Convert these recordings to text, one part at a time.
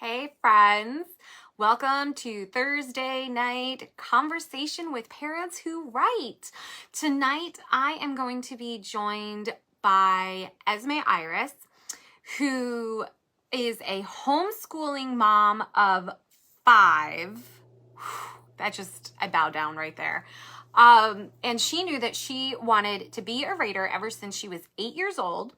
Hey friends, welcome to Thursday night conversation with parents who write. Tonight I am going to be joined by Esme Iris, who is a homeschooling mom of 5. I bow down right there. And she knew that she wanted to be a writer ever since she was 8 years old,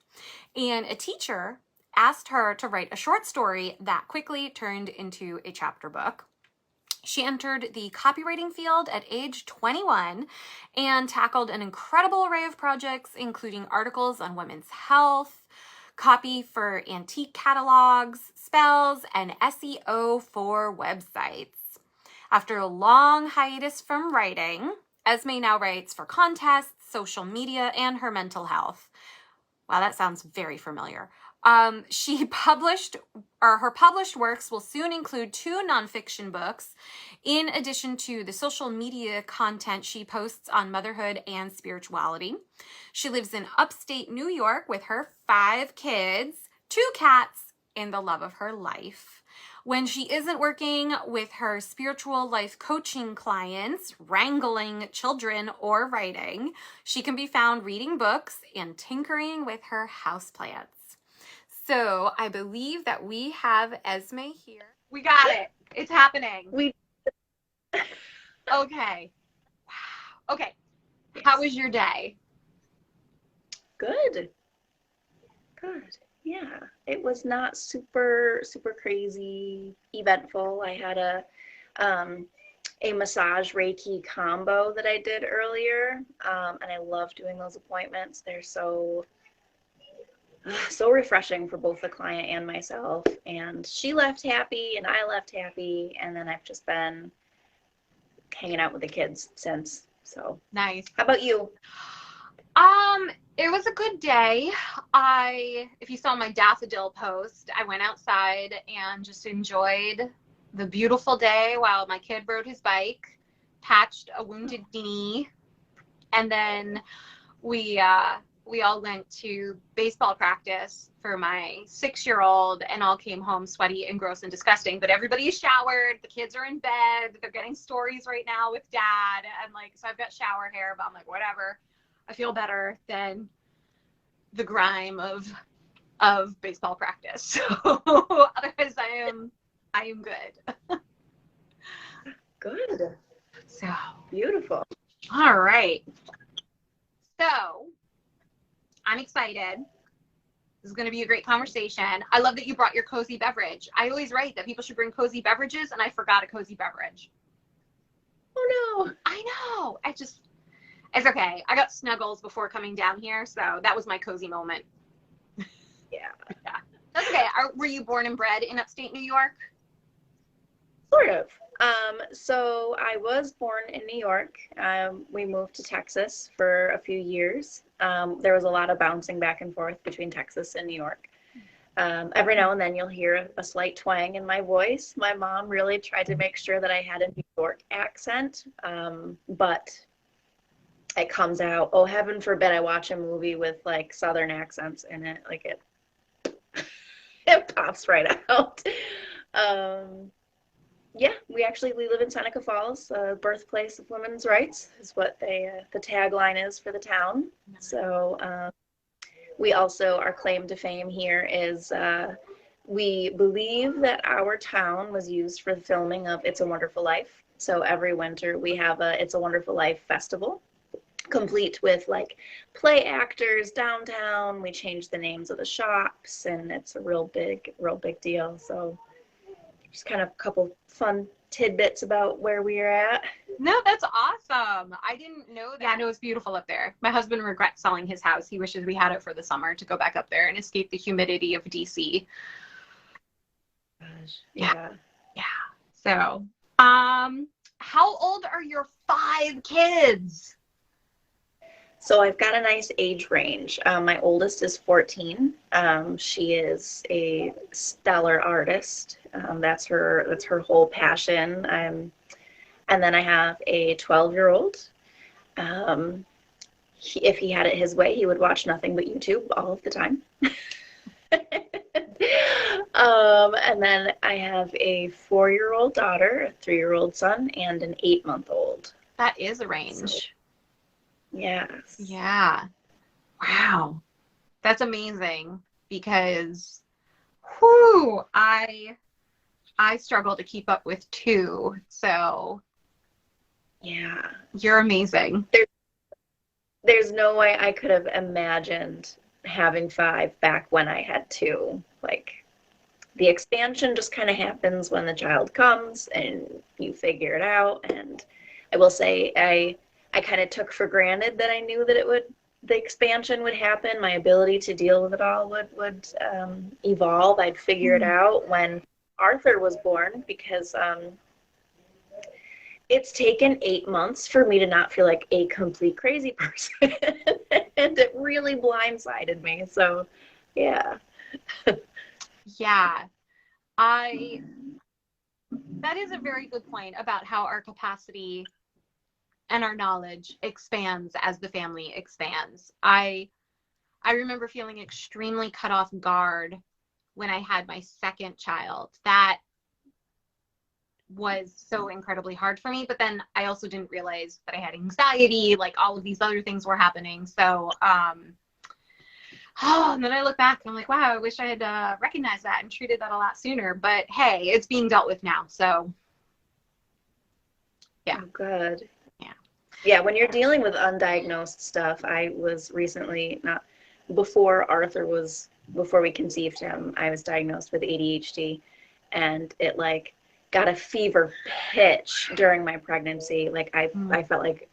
and a teacher asked her to write a short story that quickly turned into a chapter book. She entered the copywriting field at age 21 and tackled an incredible array of projects, including articles on women's health, copy for antique catalogs, spells, and SEO for websites. After a long hiatus from writing, Esme now writes for contests, social media, and her mental health. Wow, that sounds very familiar. Her published works will soon include 2 nonfiction books, in addition to the social media content she posts on motherhood and spirituality. She lives in upstate New York with her 5 kids, 2 cats, and the love of her life. When she isn't working with her spiritual life coaching clients, wrangling children, or writing, she can be found reading books and tinkering with her houseplants. So I believe that we have Esme here. We got it. It's happening. Okay. Wow. Okay. How was your day? Good. Yeah, it was not super crazy eventful. I had a massage Reiki combo that I did earlier, and I love doing those appointments. They're so refreshing for both the client and myself. And she left happy, and I left happy, and then I've just been hanging out with the kids since. So nice. How about you? It was a good day. If you saw my daffodil post, I went outside and just enjoyed the beautiful day while my kid rode his bike, patched a wounded knee, and then we all went to baseball practice for my 6-year-old and all came home sweaty and gross and disgusting. But everybody is showered. The kids are in bed. They're getting stories right now with dad. And so I've got shower hair, but I'm like, whatever. I feel better than the grime of baseball practice. So otherwise I am good. Good. So Beautiful. All right. So I'm excited. This is going to be a great conversation. I love that you brought your cozy beverage. I always write that people should bring cozy beverages, and I forgot a cozy beverage. Oh no. I know. It's okay. I got snuggles before coming down here, so that was my cozy moment. Yeah. That's okay. Were you born and bred in upstate New York? Sort of. So I was born in New York. We moved to Texas for a few years. There was a lot of bouncing back and forth between Texas and New York. Every now and then you'll hear a slight twang in my voice. My mom really tried to make sure that I had a New York accent, but it comes out. Oh, heaven forbid I watch a movie with like Southern accents in it. Like it pops right out. Yeah, we live in Seneca Falls, birthplace of women's rights is what the tagline is for the town. So we also, our claim to fame here is we believe that our town was used for the filming of It's a Wonderful Life. So every winter we have a It's a Wonderful Life festival, complete with like play actors downtown. We change the names of the shops, and it's a real big deal. So just kind of a couple fun tidbits about where we are at. No, that's awesome. I didn't know that. Yeah, no, it's beautiful up there. My husband regrets selling his house. He wishes we had it for the summer to go back up there and escape the humidity of DC. Gosh, yeah. So, how old are your 5 kids? So I've got a nice age range. My oldest is 14. She is a stellar artist. That's her whole passion. And then I have a 12-year-old. If he had it his way, he would watch nothing but YouTube all of the time. And then I have a 4-year-old daughter, a 3-year-old son, and an 8-month-old. That is a So, range. yes. Yeah. Wow. That's amazing because whew, I struggle to keep up with 2. So Yeah. you're amazing. There's no way I could have imagined having 5 back when I had 2. Like, the expansion just kind of happens when the child comes and you figure it out. And I will say I kind of took for granted that I knew that the expansion would happen. My ability to deal with it all would evolve. I'd figure it out when Arthur was born, because it's taken 8 months for me to not feel like a complete crazy person. And it really blindsided me. So, yeah. Yeah. That is a very good point about how our capacity and our knowledge expands as the family expands. I remember feeling extremely cut off guard when I had my second child. That was so incredibly hard for me, but then I also didn't realize that I had anxiety, like all of these other things were happening. So, and then I look back and I'm like, wow, I wish I had recognized that and treated that a lot sooner. But hey, it's being dealt with now. So, yeah. Oh, good. Yeah. Yeah, when you're dealing with undiagnosed stuff, I was recently, not before before we conceived him, I was diagnosed with ADHD, and it like got a fever pitch during my pregnancy. Like I felt like,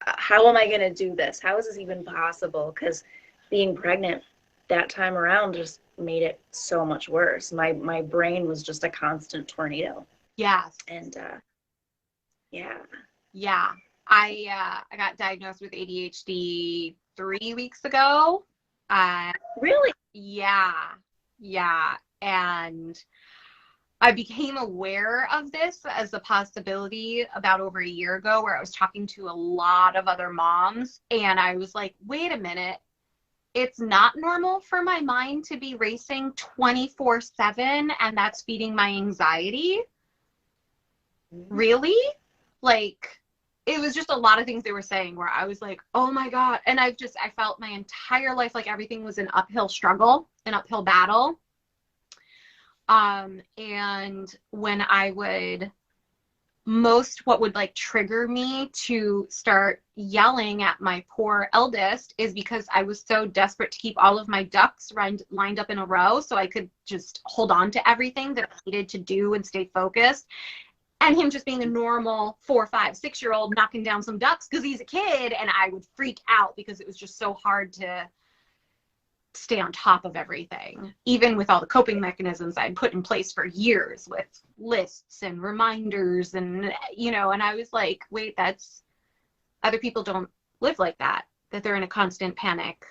how am I going to do this? How is this even possible? Because being pregnant that time around just made it so much worse. My brain was just a constant tornado. Yes. And yeah. Yeah. I got diagnosed with ADHD 3 weeks ago. Really? Yeah. Yeah. And I became aware of this as a possibility about over a year ago, where I was talking to a lot of other moms, and I was like, wait a minute. It's not normal for my mind to be racing 24/7, and that's feeding my anxiety. Really? Like, it was just a lot of things they were saying where I was like, oh my God. And I felt my entire life like everything was an uphill struggle, an uphill battle. And when what would like trigger me to start yelling at my poor eldest is because I was so desperate to keep all of my ducks lined up in a row so I could just hold on to everything that I needed to do and stay focused. And him just being a normal 4, 5, 6-year-old knocking down some ducks because he's a kid, and I would freak out because it was just so hard to stay on top of everything, even with all the coping mechanisms I'd put in place for years with lists and reminders and, and I was like, wait, other people don't live like that they're in a constant panic.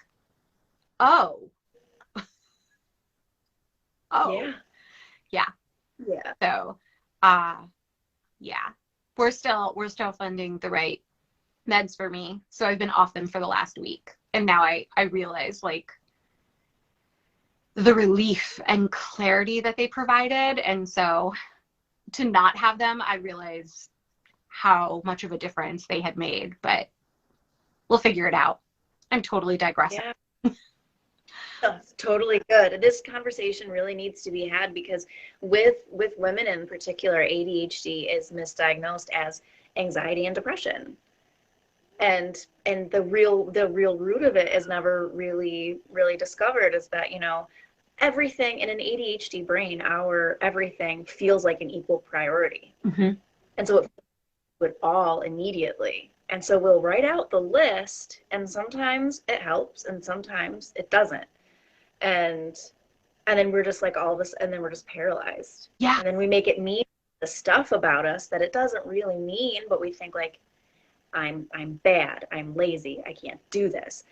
Oh. Oh. Yeah. Yeah. So, yeah, we're still funding the right meds for me. So I've been off them for the last week. And now I realize like the relief and clarity that they provided. And so to not have them, I realize how much of a difference they had made, but we'll figure it out. I'm totally digressing. Yeah. That's totally good. This conversation really needs to be had because with women in particular, ADHD is misdiagnosed as anxiety and depression. And the real root of it is never really discovered, is that, everything in an ADHD brain, our everything feels like an equal priority. Mm-hmm. And so it would all immediately. And so we'll write out the list, and sometimes it helps and sometimes it doesn't. And then we're just like all of us, and then we're just paralyzed. Yeah. And then we make it mean the stuff about us that it doesn't really mean, but we think like, I'm bad, I'm lazy, I can't do this.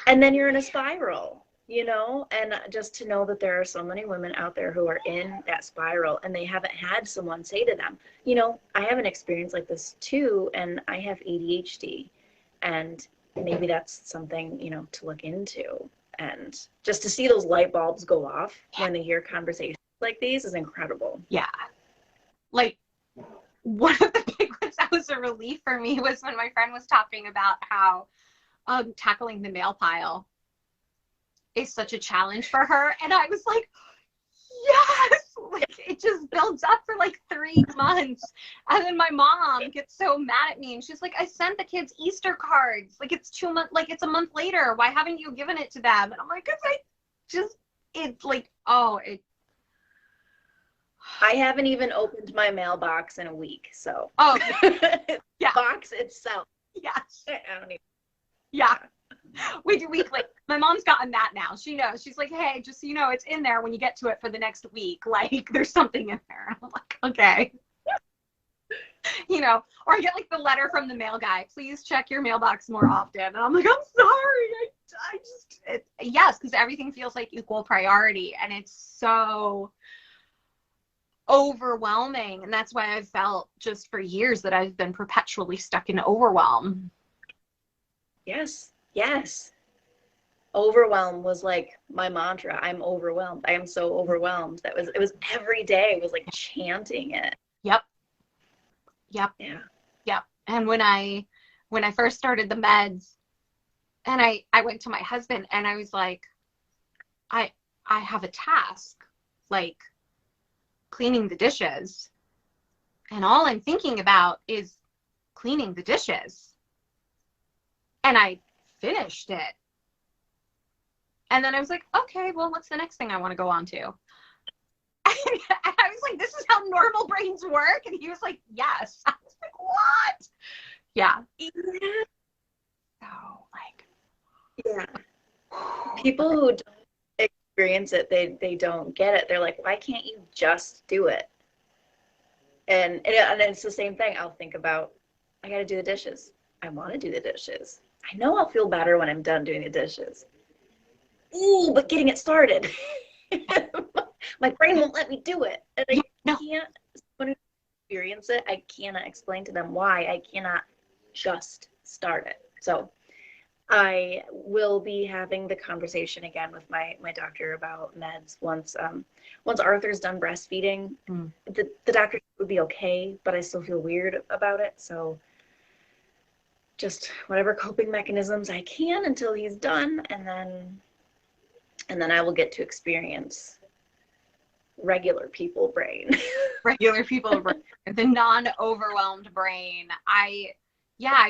And then you're in a spiral, and just to know that there are so many women out there who are in that spiral and they haven't had someone say to them, I have an experience like this too, and I have ADHD, and maybe that's something, to look into. And just to see those light bulbs go off when they hear conversations like these is incredible. Yeah. Like, one of the big ones that was a relief for me was when my friend was talking about how tackling the mail pile is such a challenge for her. And I was like, yes, like it just builds up for like 3 months. And then my mom gets so mad at me and she's like, I sent the kids Easter cards. Like it's 2 months, like it's a month later. Why haven't you given it to them? And I'm like, cause it's like, oh, I haven't even opened my mailbox in a week, so. Oh, yeah. Box itself. Yes. I don't even. Yeah. We do weekly. My mom's gotten that now. She knows. She's like, hey, just so you know, it's in there when you get to it for the next week. Like, there's something in there. I'm like, okay. You know, or I get like the letter from the mail guy. Please check your mailbox more often. And I'm like, I'm sorry. Yes, because everything feels like equal priority. And it's so overwhelming. And that's why I've felt just for years that I've been perpetually stuck in overwhelm. Yes. Yes. Overwhelm was like my mantra. I'm overwhelmed. I am so overwhelmed. It was every day. It was like chanting it. Yep. Yeah. Yep. And when I first started the meds and I went to my husband and I was like, I have a task, like cleaning the dishes. And all I'm thinking about is cleaning the dishes. And I finished it. And then I was like, okay, well, what's the next thing I want to go on to? And I was like, this is how normal brains work? And he was like, yes. I was like, what? Yeah. So, like. Yeah. People who don't experience it, they don't get it. They're like, why can't you just do it? And it's the same thing. I'll think about, I got to do the dishes. I want to do the dishes. I know I'll feel better when I'm done doing the dishes. Ooh, but getting it started. My brain won't let me do it. And I can't, when I experience it, I cannot explain to them why I cannot just start it. So I will be having the conversation again with my doctor about meds once Arthur's done breastfeeding. The doctor would be okay, but I still feel weird about it. So just whatever coping mechanisms I can until he's done, and then I will get to experience regular people brain. Regular people brain. The non-overwhelmed brain. I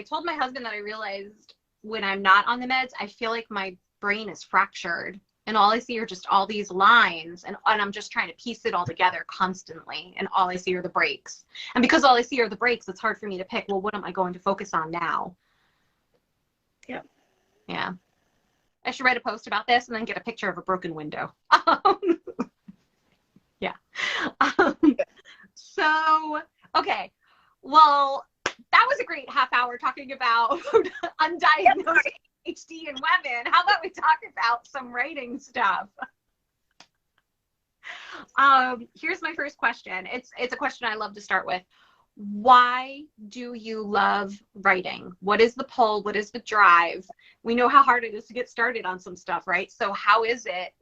told my husband that I realized when I'm not on the meds, I feel like my brain is fractured and all I see are just all these lines and I'm just trying to piece it all together constantly and all I see are the breaks. And because all I see are the breaks, it's hard for me to pick, well, what am I going to focus on now? Yeah. Yeah. I should write a post about this and then get a picture of a broken window. Yeah. So, okay. Well, that was a great half hour talking about undiagnosed ADHD in women. How about we talk about some writing stuff? Here's my first question. It's a question I love to start with. Why do you love writing? What is the pull? What is the drive? We know how hard it is to get started on some stuff, right? So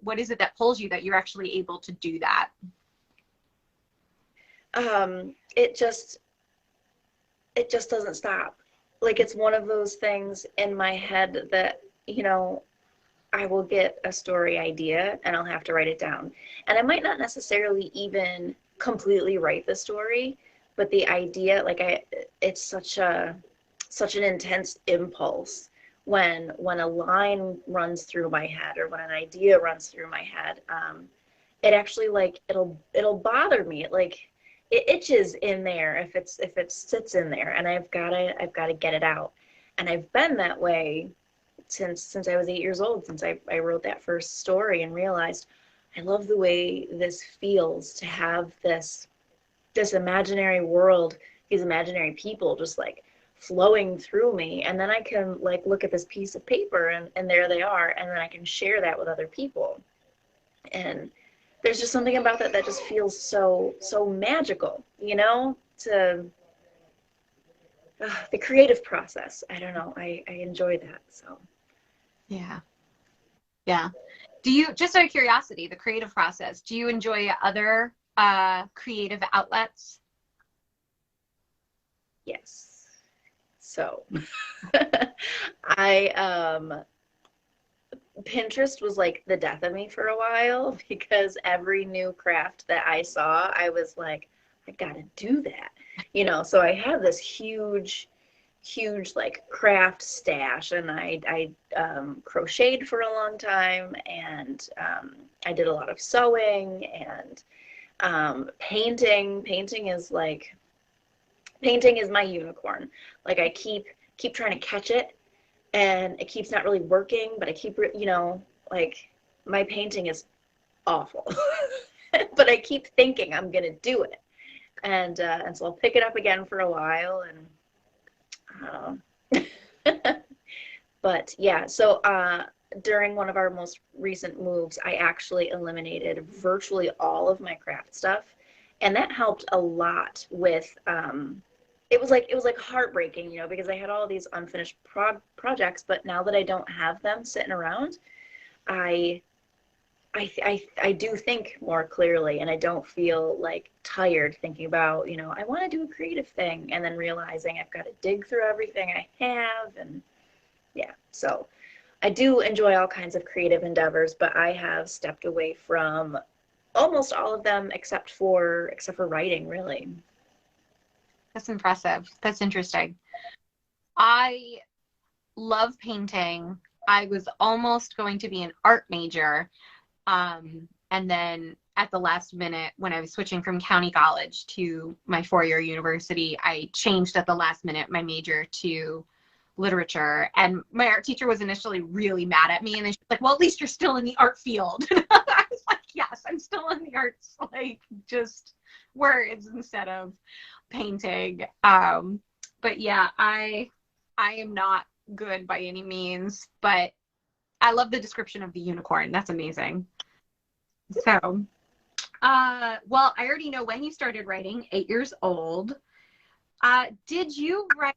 what is it that pulls you that you're actually able to do that? It just doesn't stop. Like, it's one of those things in my head that, I will get a story idea and I'll have to write it down. And I might not necessarily even completely write the story, but the idea, it's such an intense impulse when a line runs through my head or when an idea runs through my head. It actually, it'll bother me. It itches in there if it sits in there, and I've got to get it out. And I've been that way since I was 8 years old, since I wrote that first story and realized I love the way this feels to have this imaginary world, these imaginary people just flowing through me. And then I can look at this piece of paper and there they are. And then I can share that with other people. And there's just something about that just feels so magical, to the creative process. I don't know. I enjoy that. So. Yeah. Yeah. Do you, just out of curiosity, the creative process, do you enjoy other creative outlets? Yes. So I Pinterest was like the death of me for a while because every new craft that I saw, I was like, I gotta do that. So I have this huge like craft stash, and I crocheted for a long time, and I did a lot of sewing and painting. Painting is my unicorn. Like I keep trying to catch it, and it keeps not really working, but I keep, like my painting is awful, but I keep thinking I'm gonna do it, and so I'll pick it up again for a while, and but yeah. So during one of our most recent moves, I actually eliminated virtually all of my craft stuff, and that helped a lot with it was like heartbreaking, because I had all these unfinished projects, but now that I don't have them sitting around, I I do think more clearly, and I don't feel like tired thinking about, I want to do a creative thing, and then realizing I've got to dig through everything I have, and yeah. So I do enjoy all kinds of creative endeavors, but I have stepped away from almost all of them except for writing, really. That's impressive. That's interesting. I love painting. I was almost going to be an art major. And then at the last minute, when I was switching from county college to my four-year university, I changed at the last minute my major to literature. And my art teacher was initially really mad at me. And then she's like, well, at least you're still in the art field. I was like, yes, I'm still in the arts, like just words instead of painting. But yeah, I am not good by any means, but I love the description of the unicorn. That's amazing. So, well, I already know when you started writing, 8 years old. Did you write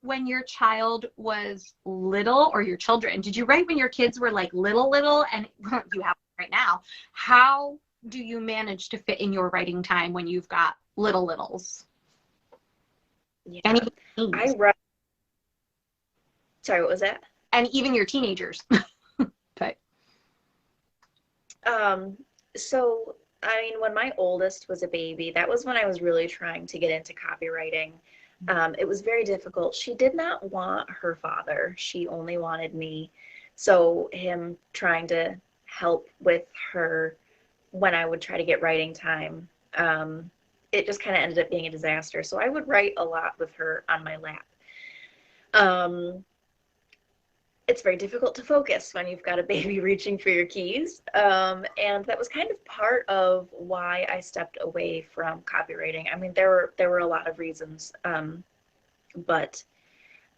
when your child was little, or your children? Did you write when your kids were like little, and you have right now? How do you manage to fit in your writing time when you've got littles? Yeah. And I write. Sorry, what was that? And even your teenagers. But So I mean, when my oldest was a baby, that was when I was really trying to get into copywriting. It was very difficult. She did not want her father. She only wanted me. So him trying to help with her when I would try to get writing time, it just kind of ended up being a disaster. So I would write a lot with her on my lap. It's very difficult to focus when you've got a baby reaching for your keys. And that was kind of part of why I stepped away from copywriting. I mean, there were a lot of reasons. But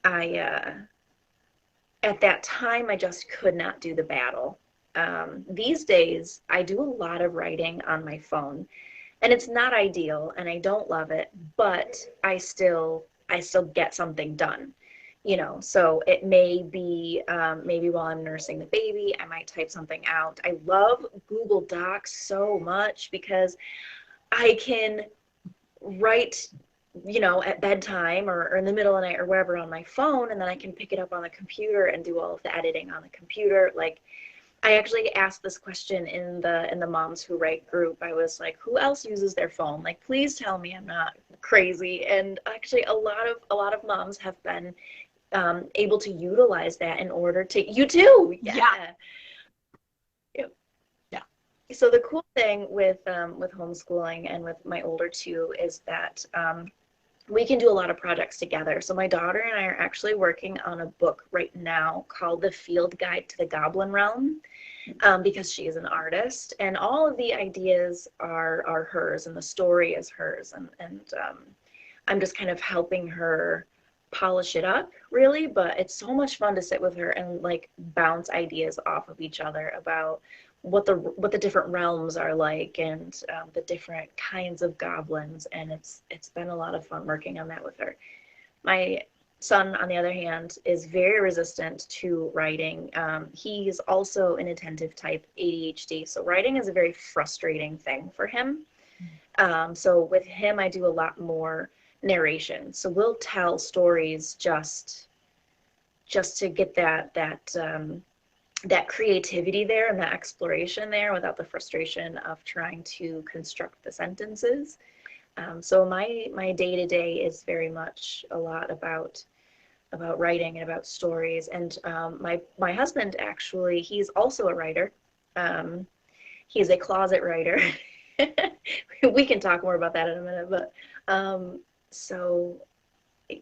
I, at that time, I just could not do the battle. These days, I do a lot of writing on my phone, and it's not ideal, and I don't love it, but I still get something done. So it may be maybe while I'm nursing the baby, I might type something out. I love Google Docs so much because I can write, at bedtime or in the middle of the night or wherever on my phone, and then I can pick it up on the computer and do all of the editing on the computer. Like, I actually asked this question in the Moms Who Write group. I was like, who else uses their phone? Like, please tell me I'm not crazy. And actually, a lot of moms have been able to utilize that in order to. You too. yeah. So the cool thing with homeschooling and with my older two is that we can do a lot of projects together. So my daughter and I are actually working on a book right now called The Field Guide to the Goblin Realm, because she is an artist, and all of the ideas are hers, and the story is hers, and I'm just kind of helping her polish it up, really. But it's so much fun to sit with her and like bounce ideas off of each other about what the different realms are like, and the different kinds of goblins, and it's been a lot of fun working on that with her. My son, on the other hand, is very resistant to writing. He's also an attentive type ADHD, so writing is a very frustrating thing for him. So with him, I do a lot more narration. So we'll tell stories just to get that creativity there and that exploration there without the frustration of trying to construct the sentences. So my day-to-day is very much a lot about writing and about stories. And my husband, actually, he's also a writer. He's a closet writer. We can talk more about that in a minute, but so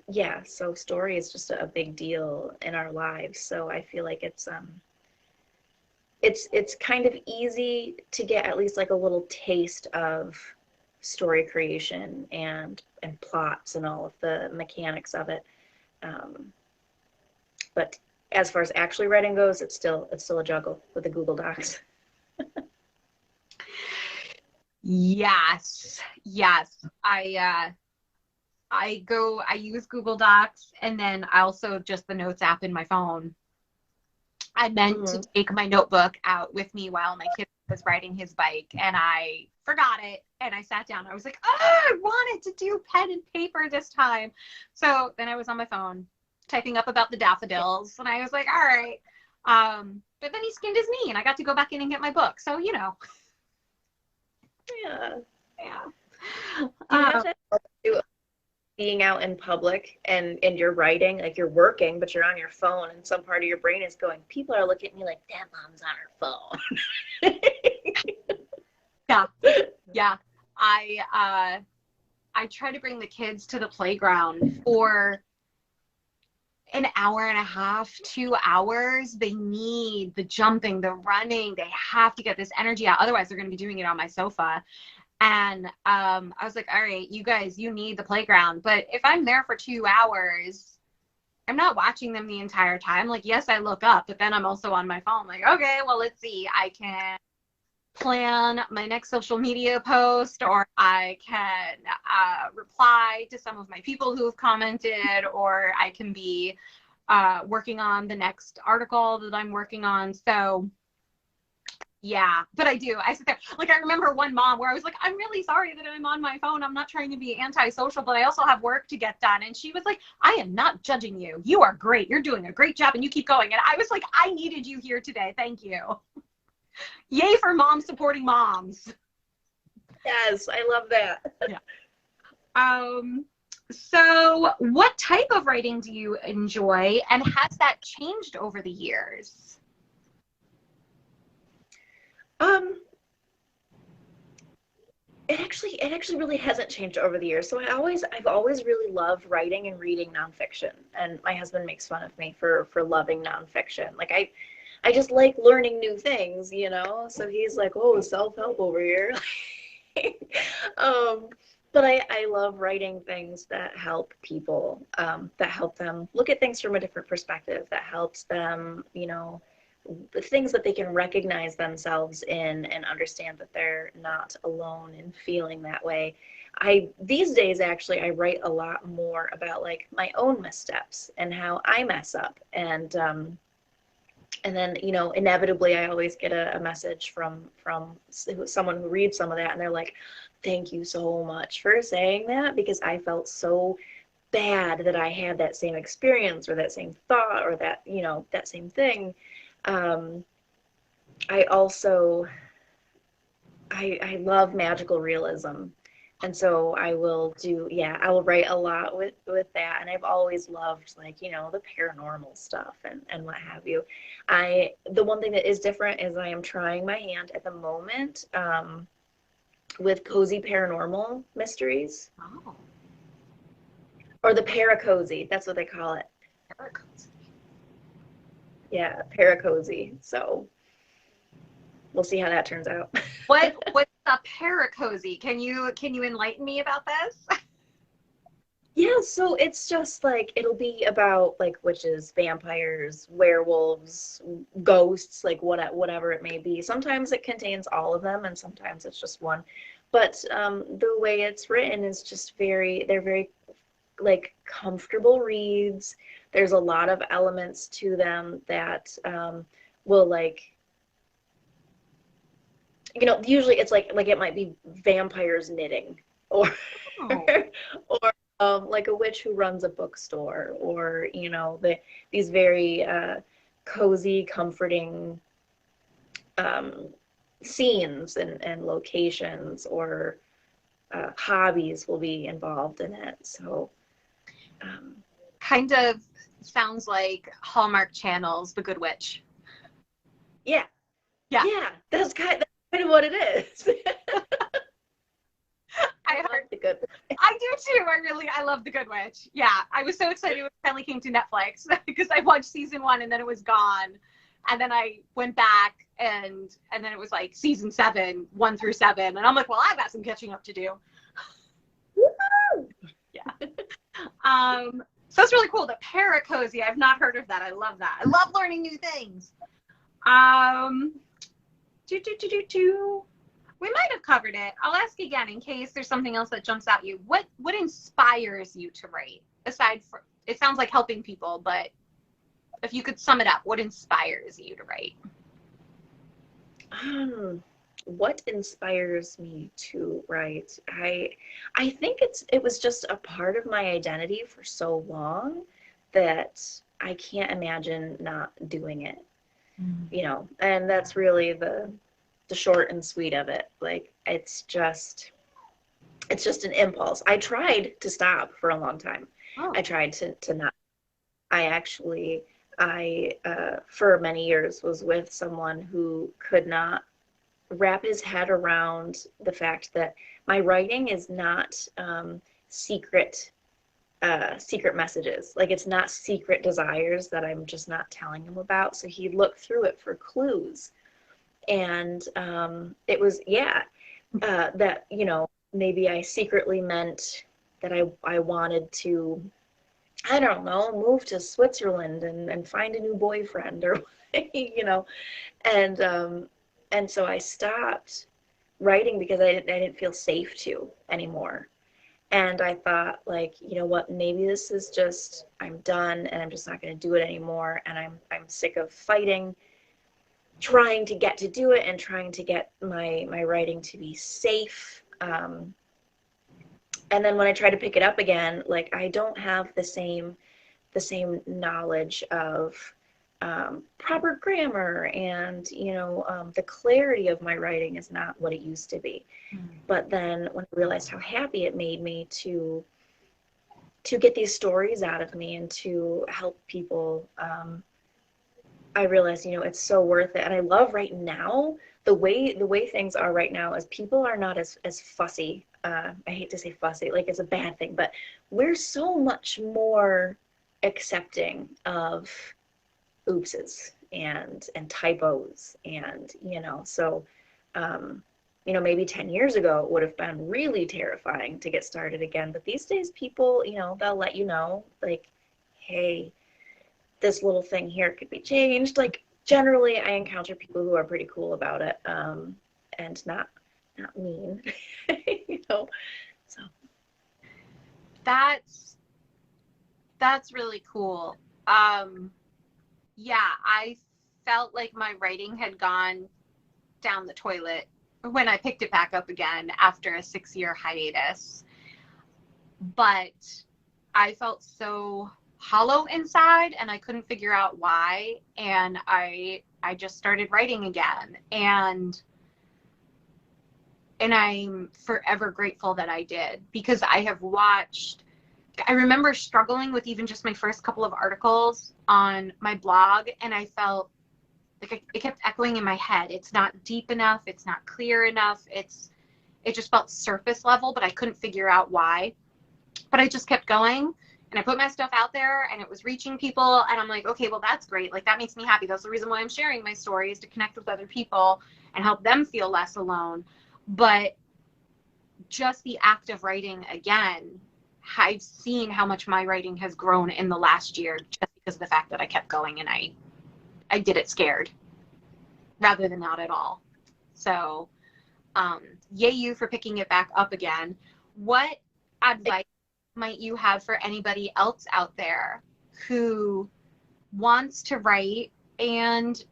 yeah, so story is just a big deal in our lives. So I feel like it's kind of easy to get at least like a little taste of story creation and plots and all of the mechanics of it. But as far as actually writing goes, it's still a juggle with the Google Docs. Yes. I use Google Docs, and then I also just the notes app in my phone. I meant to take my notebook out with me while my kid was riding his bike, and I forgot it, and I sat down. I was like, oh, I wanted to do pen and paper this time. So then I was on my phone typing up about the daffodils, and I was like, all right. But then he skinned his knee, and I got to go back in and get my book. So, you know. Yeah. Yeah. You have to do being out in public and you're writing, like you're working, but you're on your phone, and some part of your brain is going, people are looking at me like, that mom's on her phone. Yeah. I try to bring the kids to the playground for an hour and a half, 2 hours. They need the jumping, the running. They have to get this energy out. Otherwise, they're going to be doing it on my sofa. And I was like, all right, you guys, you need the playground. But if I'm there for 2 hours, I'm not watching them the entire time. Like, yes, I look up, but then I'm also on my phone. Like, okay, well, let's see. I can plan my next social media post, or I can reply to some of my people who have commented, or I can be working on the next article that I'm working on. So yeah, but I sit there. Like, I remember one mom where I was like, I'm really sorry that I'm on my phone. I'm not trying to be antisocial, but I also have work to get done. And she was like, I am not judging you. You are great. You're doing a great job, and you keep going. And I was like, I needed you here today. Thank you. Yay for moms supporting moms. Yes, I love that. Yeah. So what type of writing do you enjoy, and has that changed over the years? It actually really hasn't changed over the years. So I've always really loved writing and reading nonfiction. And my husband makes fun of me for loving nonfiction. Like I just like learning new things, you know? So he's like, oh, self-help over here. But I love writing things that help people, that help them look at things from a different perspective, that helps them, you know, the things that they can recognize themselves in and understand that they're not alone in feeling that way. These days, actually, I write a lot more about like my own missteps and how I mess up. And then, you know, inevitably I always get a message from someone who reads some of that, and they're like, thank you so much for saying that, because I felt so bad that I had that same experience or that same thought or that, you know, that same thing. I love magical realism. And so I will write a lot with that. And I've always loved, like, you know, the paranormal stuff and what have you. The one thing that is different is I am trying my hand at the moment, with cozy paranormal mysteries. Oh. Or the paracozy, that's what they call it. Paracozy. Yeah, paracozy. So we'll see how that turns out. What's a paracozy? Can you enlighten me about this? Yeah, so it's just like, it'll be about like witches, vampires, werewolves, ghosts, like whatever it may be. Sometimes it contains all of them, and sometimes it's just one. But the way it's written is just they're very like comfortable reads. There's a lot of elements to them that will like, you know, usually it's like it might be vampires knitting, or Oh. or like a witch who runs a bookstore, or you know, these very cozy, comforting scenes and locations, or hobbies will be involved in it. So Kind of sounds like Hallmark Channel's The Good Witch. yeah, Yeah. yeah, that's kind of what it is. I I love heard. the good. I do too. I love The Good Witch. Yeah, I was so excited when it finally came to Netflix because I watched season 1 and then it was gone, and then I went back and then it was like season 7, 1 through 7, and I'm like, well, I've got some catching up to do. Woo! Yeah. So that's really cool. The Paracozy. I've not heard of that. I love that. I love learning new things. We might have covered it. I'll ask again in case there's something else that jumps out you. What inspires you to write? Aside from, it sounds like helping people, but if you could sum it up, what inspires you to write? What inspires me to write? I think it was just a part of my identity for so long that I can't imagine not doing it. You know, and that's really the short and sweet of it. Like it's just an impulse. I tried to stop for a long time. Oh. I tried to not. I for many years was with someone who could not wrap his head around the fact that my writing is not secret messages. Like it's not secret desires that I'm just not telling him about. So he looked through it for clues, and it was that, you know, maybe I secretly meant that I wanted to, I don't know, move to Switzerland and find a new boyfriend, or you know, and so I stopped writing because I didn't feel safe to anymore. And I thought, like, you know what, maybe this is just, I'm done and I'm just not going to do it anymore. And I'm sick of fighting, trying to get to do it and trying to get my writing to be safe. And then when I try to pick it up again, like I don't have the same knowledge of proper grammar, and you know, the clarity of my writing is not what it used to be. But then when I realized how happy it made me to get these stories out of me and to help people, I realized, you know, it's so worth it. And I love right now the way things are right now is people are not as fussy. I hate to say fussy, like it's a bad thing, but we're so much more accepting of oopses and typos, and you know, so you know, maybe 10 years ago it would have been really terrifying to get started again, but these days people, you know, they'll let you know, like, hey, this little thing here could be changed. Like generally I encounter people who are pretty cool about it, and not mean. You know, so That's really cool. Yeah, I felt like my writing had gone down the toilet when I picked it back up again after a 6-year hiatus. But I felt so hollow inside and I couldn't figure out why. And I just started writing again. And I'm forever grateful that I did, because I remember struggling with even just my first couple of articles on my blog, and I felt like it kept echoing in my head. It's not deep enough. It's not clear enough. It just felt surface level, but I couldn't figure out why. But I just kept going, and I put my stuff out there, and it was reaching people, and I'm like, okay, well, that's great. Like, that makes me happy. That's the reason why I'm sharing my story, is to connect with other people and help them feel less alone. But just the act of writing again, I've seen how much my writing has grown in the last year just because of the fact that I kept going, and I did it scared rather than not at all. So, yay you for picking it back up again. What advice might you have for anybody else out there who wants to write and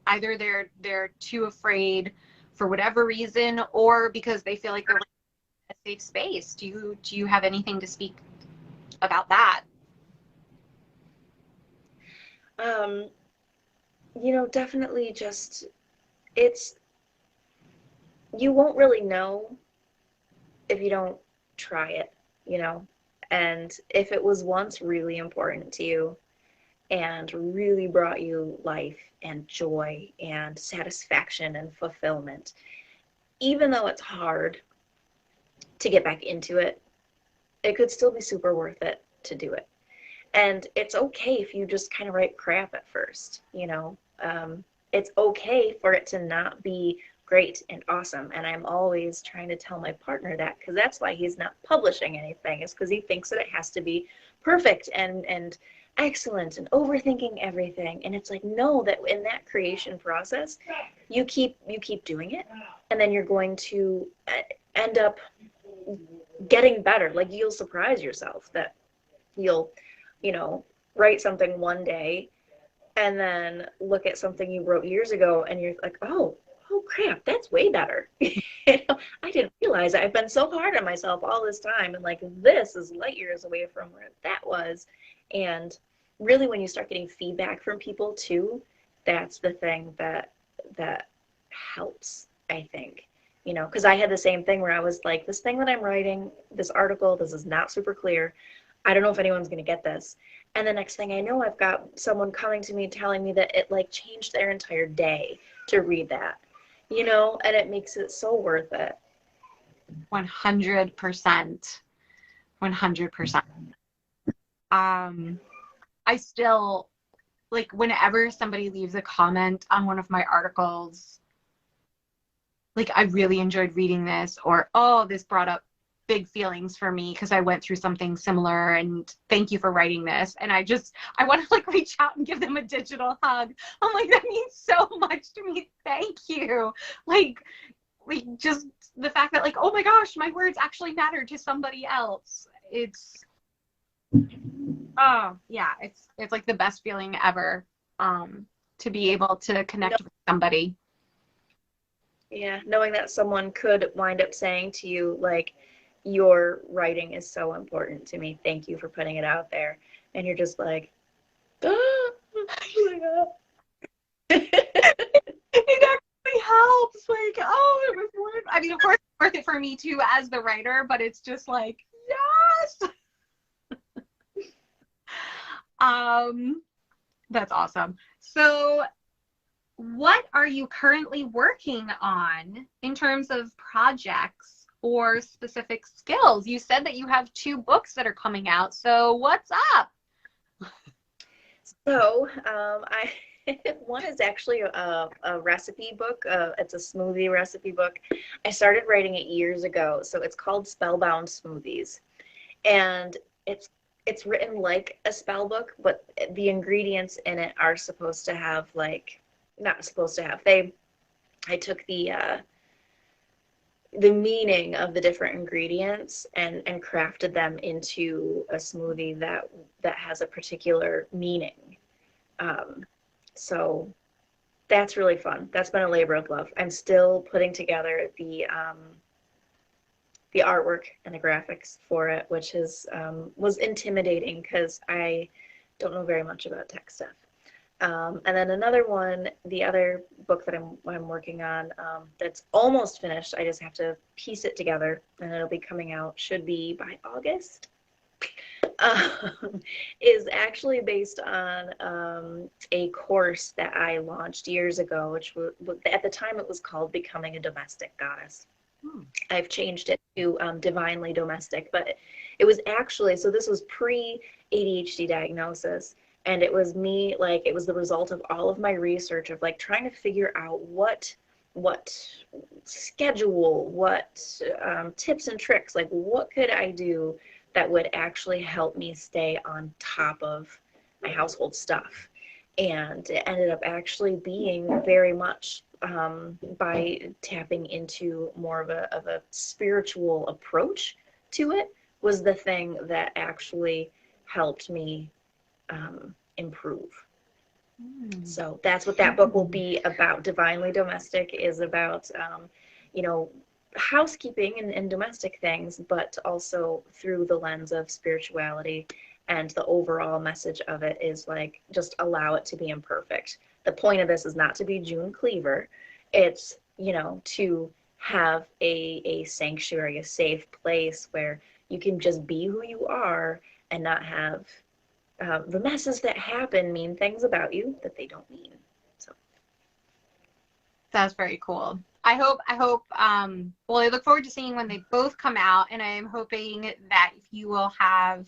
either they're too afraid for whatever reason, or because they feel like they're in a safe space? Do you have anything to speak about that? Definitely just, you won't really know if you don't try it, and if it was once really important to you and really brought you life and joy and satisfaction and fulfillment, even though it's hard to get back into it, it could still be super worth it to do it. And it's okay if you just kind of write crap at first, it's okay for it to not be great and awesome. And I'm always trying to tell my partner that, because that's why he's not publishing anything, is because he thinks that it has to be perfect and excellent and overthinking everything. And it's like, no, that in that creation process, you keep doing it, and then you're going to end up getting better. Like, you'll surprise yourself that you'll write something one day and then look at something you wrote years ago and you're like, oh crap, that's way better. I didn't realize I've been so hard on myself all this time, and like, this is light years away from where that was. And really, when you start getting feedback from people too, that's the thing that helps, I think. Because I had the same thing where I was like, this thing that I'm writing, this article, this is not super clear. I don't know if anyone's going to get this. And the next thing I know, I've got someone coming to me telling me that it like changed their entire day to read that, and it makes it so worth it. 100%. 100%. I still, like, whenever somebody leaves a comment on one of my articles, like, I really enjoyed reading this, or, oh, this brought up big feelings for me because I went through something similar, and thank you for writing this. And I want to like reach out and give them a digital hug. I'm like, that means so much to me. Thank you. Like just the fact that, like, oh my gosh, my words actually matter to somebody else. It's like the best feeling ever, to be able to connect with somebody. Yeah, knowing that someone could wind up saying to you, like, your writing is so important to me, thank you for putting it out there. And you're just like, oh my God. It actually helps. Like, oh, it was worth, I mean, of course it's worth it for me too as the writer, but it's just like, yes. That's awesome. So what are you currently working on in terms of projects or specific skills? You said that you have 2 books that are coming out. So what's up? So one is actually a recipe book. It's a smoothie recipe book. I started writing it years ago. So it's called Spellbound Smoothies. And it's written like a spell book, but the ingredients in it are supposed to have, like, not supposed to have. I took the meaning of the different ingredients and crafted them into a smoothie that has a particular meaning. So that's really fun. That's been a labor of love. I'm still putting together the artwork and the graphics for it, which was intimidating because I don't know very much about tech stuff. And then another one, the other book that I'm working on, that's almost finished, I just have to piece it together, and it'll be coming out, should be by August, is actually based on a course that I launched years ago, which at the time it was called Becoming a Domestic Goddess. I've changed it to Divinely Domestic, but it was actually, so this was pre-ADHD diagnosis. And it was me, like, it was the result of all of my research of, like, trying to figure out what schedule, what tips and tricks, like, what could I do that would actually help me stay on top of my household stuff. And it ended up actually being very much by tapping into more of a spiritual approach to it, was the thing that actually helped me improve. So that's what that book will be about. Divinely Domestic is about, you know, housekeeping and domestic things, but also through the lens of spirituality. And the overall message of it is like, just allow it to be imperfect. The point of this is not to be June Cleaver. It's, you know, to have a sanctuary, a safe place where you can just be who you are and not have the messes that happen mean things about you that they don't mean. So that's very cool. I hope, well, I look forward to seeing when they both come out, and I am hoping that you will have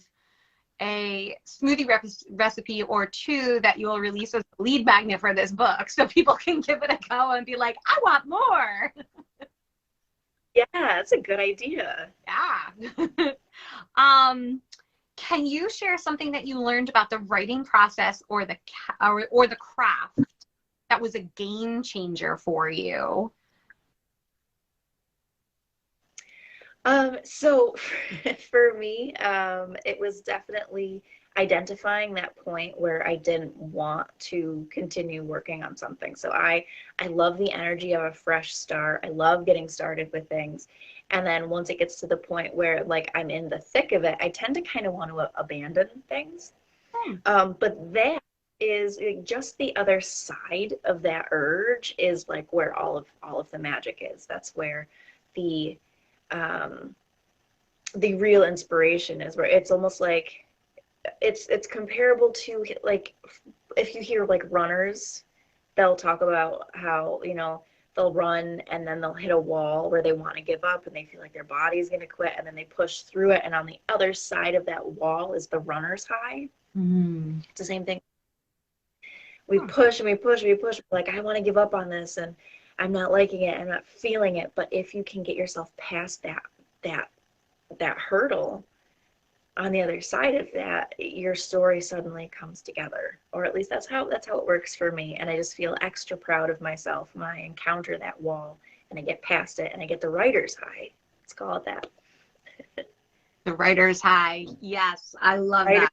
a smoothie recipe or two that you will release as a lead magnet for this book, so people can give it a go and be like, I want more. yeah, that's a good idea. Yeah. Can you share something that you learned about the writing process or the craft that was a game changer for you? So for me, it was definitely identifying that point where I didn't want to continue working on something. So I love the energy of a fresh start. I love getting started with things. And then once it gets to the point where like I'm in the thick of it, I tend to kind of want to abandon things. But that is just the other side of that urge is like where all of the magic is. That's where the real inspiration is, where it's almost like it's comparable to like if you hear like runners, they'll talk about how, you know, they'll run and then they'll hit a wall where they want to give up and they feel like their body's going to quit, and then they push through it, and on the other side of that wall is the runner's high. It's the same thing. We push and we push and we push, like I want to give up on this and I'm not liking it, I'm not feeling it. But if you can get yourself past that hurdle, on the other side of that, your story suddenly comes together. Or at least that's how it works for me. And I just feel extra proud of myself when I encounter that wall and I get past it and I get the writer's high. Let's call it that. The writer's high. Yes, I love that.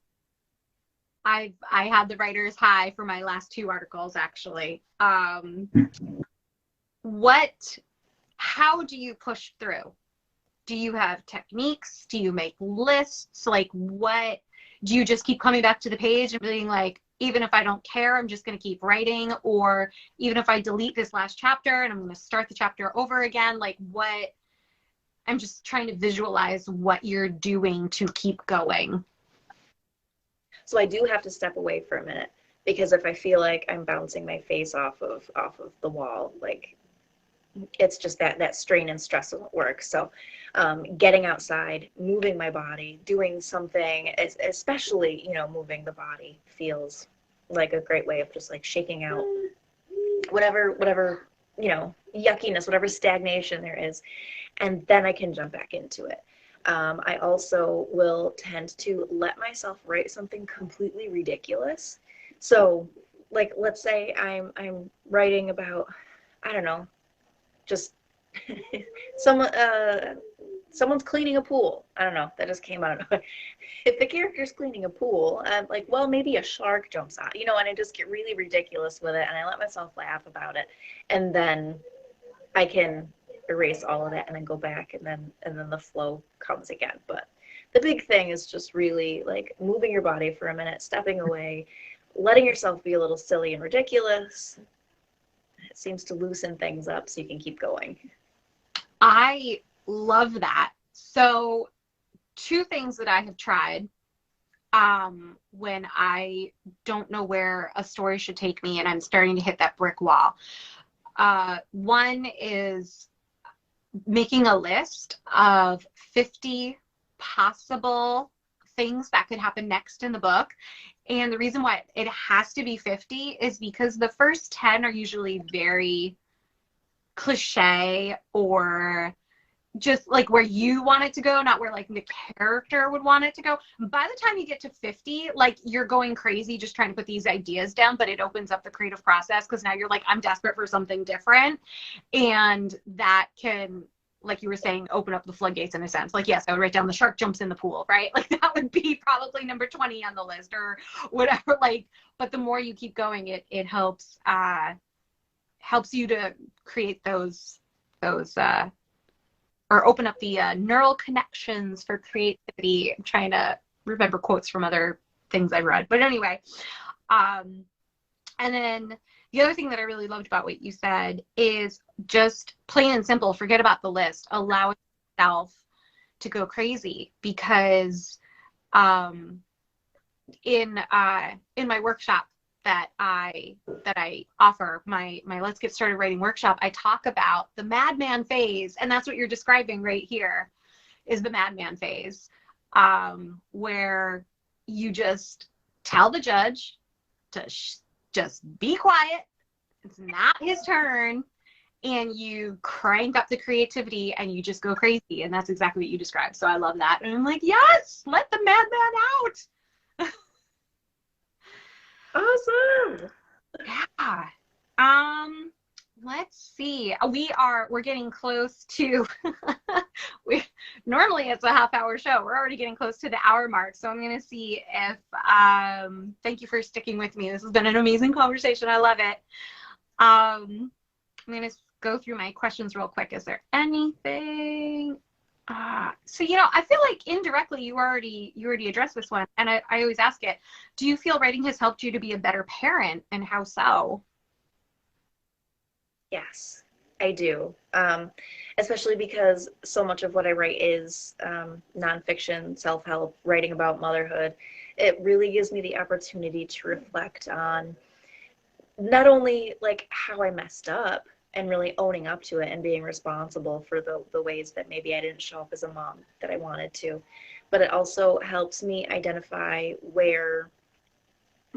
I had the writer's high for my last 2 articles, actually. How do you push through? Do you have techniques? Do you make lists? Like, what do you just keep coming back to the page and being like, even if I don't care, I'm just going to keep writing? Or even if I delete this last chapter and I'm going to start the chapter over again, like what? I'm just trying to visualize what you're doing to keep going. So I do have to step away for a minute, because if I feel like I'm bouncing my face off of the wall, like it's just that strain and stress won't work. So getting outside, moving my body, doing something, especially, you know, moving the body feels like a great way of just like shaking out whatever, you know, yuckiness, whatever stagnation there is. And then I can jump back into it. I also will tend to let myself write something completely ridiculous. So like, let's say I'm writing about, I don't know, just someone's cleaning a pool. I don't know, that just came out. If the character's cleaning a pool, I'm like, well, maybe a shark jumps out, you know, and I just get really ridiculous with it, and I let myself laugh about it, and then I can erase all of that and then go back, and then the flow comes again. But the big thing is just really like moving your body for a minute, stepping away, letting yourself be a little silly and ridiculous. It seems to loosen things up so you can keep going. I love that. So 2 things that I have tried when I don't know where a story should take me and I'm starting to hit that brick wall. One is making a list of 50 possible things that could happen next in the book. And the reason why it has to be 50 is because the first 10 are usually very cliche, or just like where you want it to go, not where like the character would want it to go. By the time you get to 50, like you're going crazy just trying to put these ideas down, but it opens up the creative process because now you're like, I'm desperate for something different. And that can like you were saying, open up the floodgates in a sense. Like, yes, I would write down the shark jumps in the pool, right? Like that would be probably number 20 on the list or whatever. Like, but the more you keep going, it helps you to create those or open up the neural connections for creativity. I'm trying to remember quotes from other things I've read. But anyway, and then the other thing that I really loved about what you said is just plain and simple, forget about the list. Allow yourself to go crazy, because in my workshop that I offer, my Let's Get Started Writing workshop, I talk about the madman phase, and that's what you're describing right here is the madman phase, where you just tell the judge to just be quiet. It's not his turn. And you crank up the creativity and you just go crazy. And that's exactly what you described. So I love that. And I'm like, yes, let the madman out. Awesome. Yeah. Let's see. We're getting close to normally it's a half-hour show. We're already getting close to the hour mark. So I'm gonna see if thank you for sticking with me. This has been an amazing conversation. I love it. I'm gonna go through my questions real quick. Is there anything? So, I feel like indirectly you already addressed this one, and I always ask it. Do you feel writing has helped you to be a better parent, and how so? Yes, I do. Especially because so much of what I write is nonfiction, self-help, writing about motherhood. It really gives me the opportunity to reflect on not only like how I messed up and really owning up to it and being responsible for the ways that maybe I didn't show up as a mom that I wanted to, but it also helps me identify where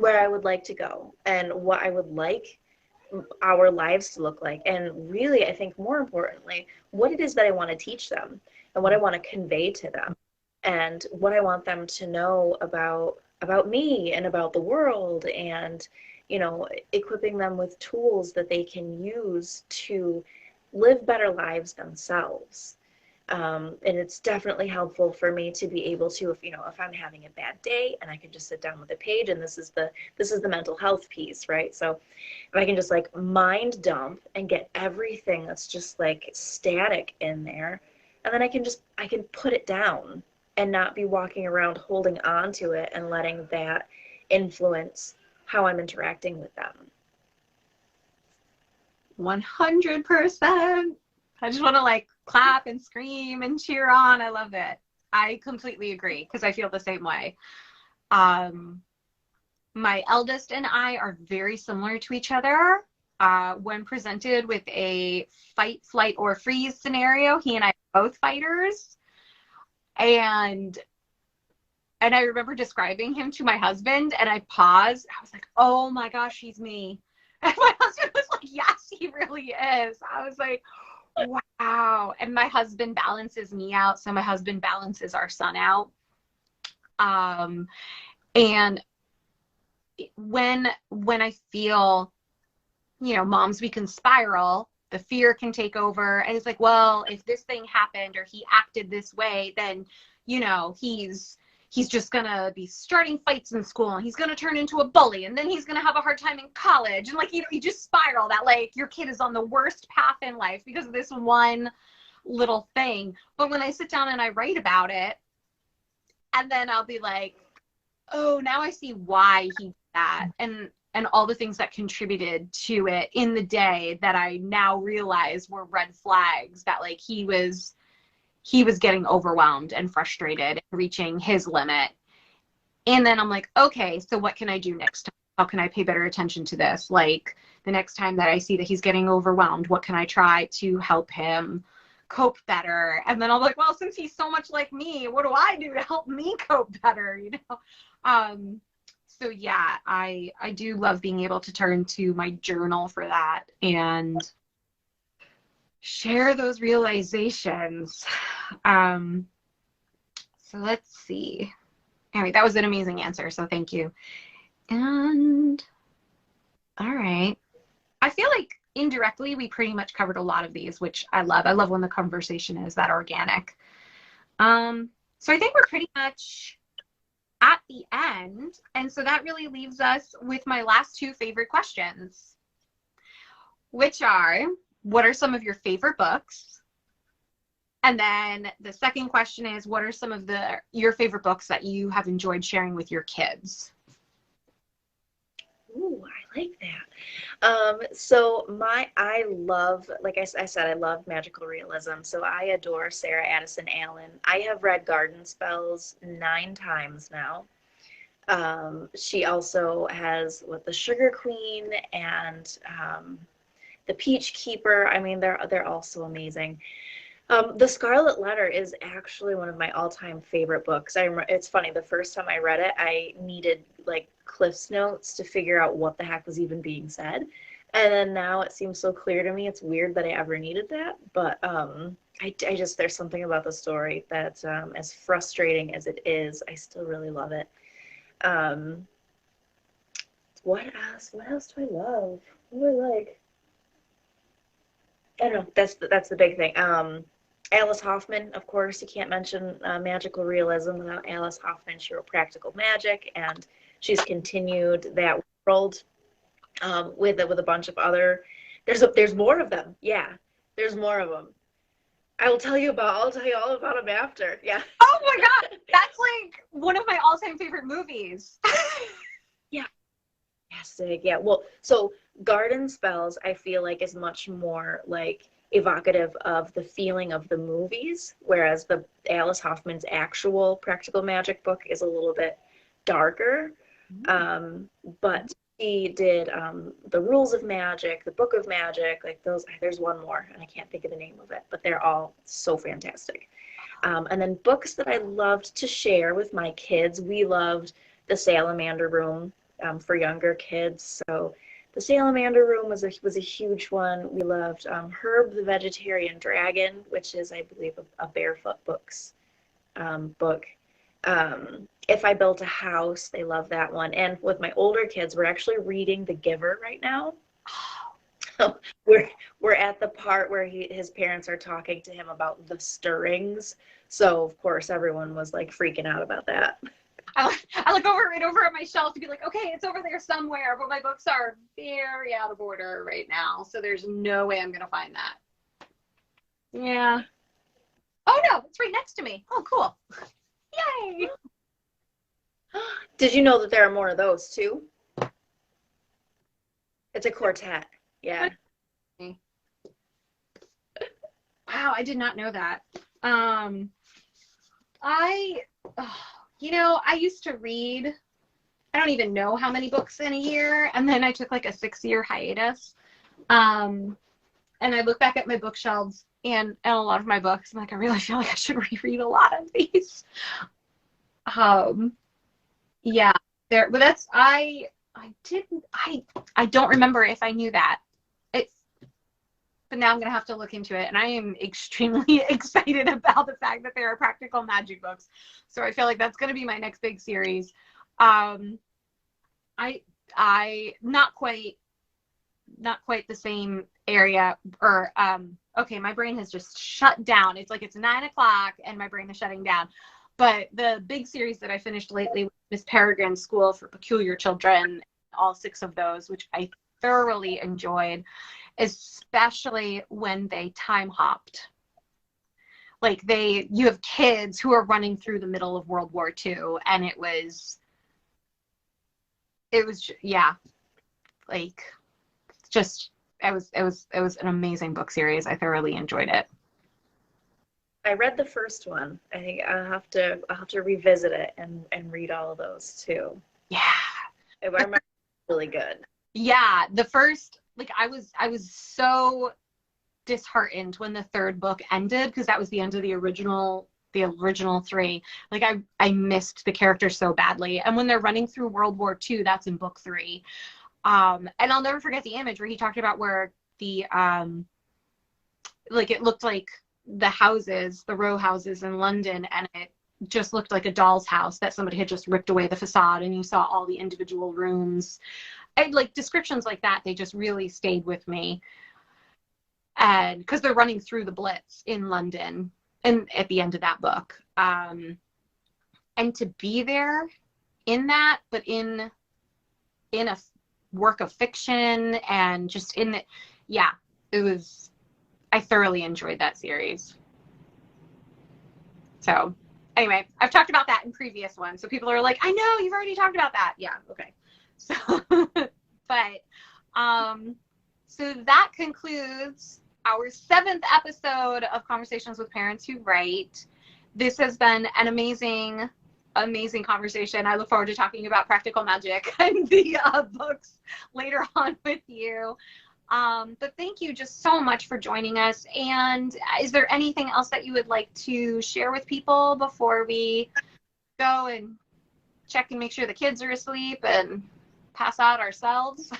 I would like to go and what I would like our lives to look like. And really, I think more importantly, what it is that I want to teach them and what I want to convey to them and what I want them to know about me and about the world, and equipping them with tools that they can use to live better lives themselves. And it's definitely helpful for me to be able to, if I'm having a bad day and I can just sit down with a page, and this is the mental health piece, right? So if I can just like mind dump and get everything that's just like static in there, and then I can put it down and not be walking around holding on to it and letting that influence how I'm interacting with them. 100%. I just want to like clap and scream and cheer on. I love it. I completely agree, because I feel the same way. My eldest and I are very similar to each other. When presented with a fight, flight, or freeze scenario, he and I are both fighters. And I remember describing him to my husband, and I paused. I was like, oh my gosh, he's me. And my husband was like, yes, he really is. I was like, wow. And my husband balances me out. So my husband balances our son out. And when I feel, moms, we can spiral, the fear can take over. And it's like, well, if this thing happened or he acted this way, then, he's just going to be starting fights in school, and he's going to turn into a bully, and then he's going to have a hard time in college. And like, you just spiral that like your kid is on the worst path in life because of this one little thing. But when I sit down and I write about it, and then I'll be like, oh, now I see why he did that. And all the things that contributed to it in the day that I now realize were red flags, that like he was getting overwhelmed and frustrated and reaching his limit. And then I'm like, okay, so what can I do next time? How can I pay better attention to this? Like the next time that I see that he's getting overwhelmed, what can I try to help him cope better? And then I'm like, well, since he's so much like me, what do I do to help me cope better? So yeah, I do love being able to turn to my journal for that and share those realizations. So let's see. Anyway, that was an amazing answer, so thank you. And all right. I feel like indirectly, we pretty much covered a lot of these, which I love. I love when the conversation is that organic. So I think we're pretty much at the end. And so that really leaves us with my last two favorite questions, which are, what are some of your favorite books? And then the second question is, what are some of your favorite books that you have enjoyed sharing with your kids? Ooh, I like that. So I love, like I said, I love magical realism. So I adore Sarah Addison Allen. I have read Garden Spells 9 times now. She also has The Sugar Queen and The Peach Keeper. I mean, they're all so amazing. The Scarlet Letter is actually one of my all-time favorite books. It's funny, the first time I read it, I needed like Cliff's Notes to figure out what the heck was even being said. And then now it seems so clear to me. It's weird that I ever needed that, but I just, there's something about the story that, as frustrating as it is, I still really love it. What else? What else do I love? What do I like? I don't know. That's the big thing. Alice Hoffman, of course, you can't mention magical realism without Alice Hoffman. She wrote Practical Magic, and she's continued that world with a bunch of other. There's more of them. Yeah, there's more of them. I'll tell you all about them after. Yeah. Oh my God, that's like one of my all-time favorite movies. Yeah. Fantastic. Yeah. Well, so Garden Spells, I feel like, is much more like evocative of the feeling of the movies, whereas the Alice Hoffman's actual Practical Magic book is a little bit darker. But she did the Rules of Magic, the Book of Magic, like those. There's one more, and I can't think of the name of it, but they're all so fantastic. And then books that I loved to share with my kids, we loved The Salamander Room for younger kids. So The Salamander Room was a huge one. We loved Herb the Vegetarian Dragon, which is, I believe, a Barefoot Books book. If I Built a House, they love that one. And with my older kids, we're actually reading The Giver right now. We're at the part where his parents are talking to him about the stirrings. So, of course, everyone was like freaking out about that. I look right over at my shelf to be like, okay, it's over there somewhere, but my books are very out of order right now, so there's no way I'm going to find that. Yeah. Oh, no, it's right next to me. Oh, cool. Yay. Did you know that there are more of those, too? It's a quartet. Yeah. Wow, I did not know that. I used to read, I don't even know how many books in a year, and then I took like a 6-year hiatus. And I look back at my bookshelves and a lot of my books, I'm like, I really feel like I should reread a lot of these. Yeah, but that's, I don't remember if I knew that. But now I'm going to have to look into it, and I am extremely excited about the fact that there are practical magic books. So I feel like that's going to be my next big series. I not quite the same area, or okay, my brain has just shut down. It's like it's 9 o'clock and my brain is shutting down. But the big series that I finished lately was Miss Peregrine's School for Peculiar Children, all 6 of those, which I thoroughly enjoyed, especially when they time hopped. Like you have kids who are running through the middle of World War II, and it was yeah, like just it was an amazing book series. I thoroughly enjoyed it. I read the first one. I think I'll have to revisit it and read all of those too. Yeah, I remember really good. Yeah, the first, like I was so disheartened when the 3rd book ended, because that was the end of the original 3. Like I missed the characters so badly. And when they're running through World War II, that's in book 3. And I'll never forget the image where he talked about where the like it looked like the row houses in London, and it just looked like a doll's house that somebody had just ripped away the facade, and you saw all the individual rooms. And like descriptions like that, they just really stayed with me. and because they're running through the Blitz in London and at the end of that book. And to be there in that, but in a work of fiction and just in the, yeah, I thoroughly enjoyed that series. So anyway, I've talked about that in previous ones. So people are like, I know you've already talked about that. Yeah. Okay. So, so that concludes our 7th episode of Conversations with Parents Who Write. This has been an amazing conversation. I look forward to talking about Practical Magic and the books later on with you. But thank you just so much for joining us. And is there anything else that you would like to share with people before we go and check and make sure the kids are asleep and pass out ourselves?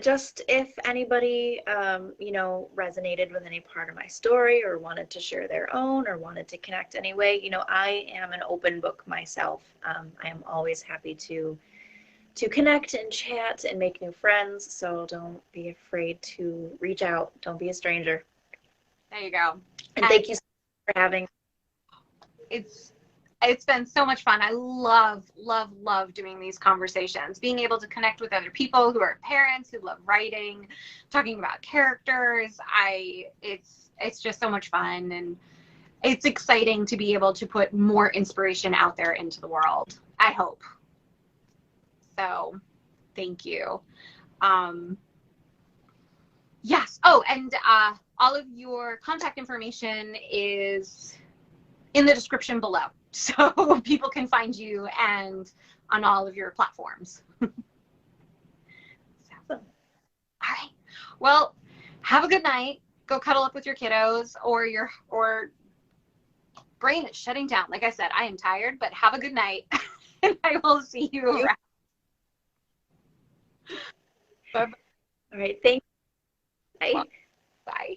Just if anybody, resonated with any part of my story or wanted to share their own or wanted to connect anyway, I am an open book myself. I am always happy to connect and chat and make new friends. So don't be afraid to reach out. Don't be a stranger. There you go. And thank you so much for having. It's been so much fun. I love doing these conversations, being able to connect with other people who are parents, who love writing, talking about characters. It's just so much fun, and it's exciting to be able to put more inspiration out there into the world, I hope. So thank you. Yes. Oh, and all of your contact information is in the description below, so people can find you and on all of your platforms. So, all right. Well, have a good night. Go cuddle up with your kiddos, or brain is shutting down. Like I said, I am tired, but have a good night. And I will see you around. Bye-bye. All right. Thanks. Bye. Bye.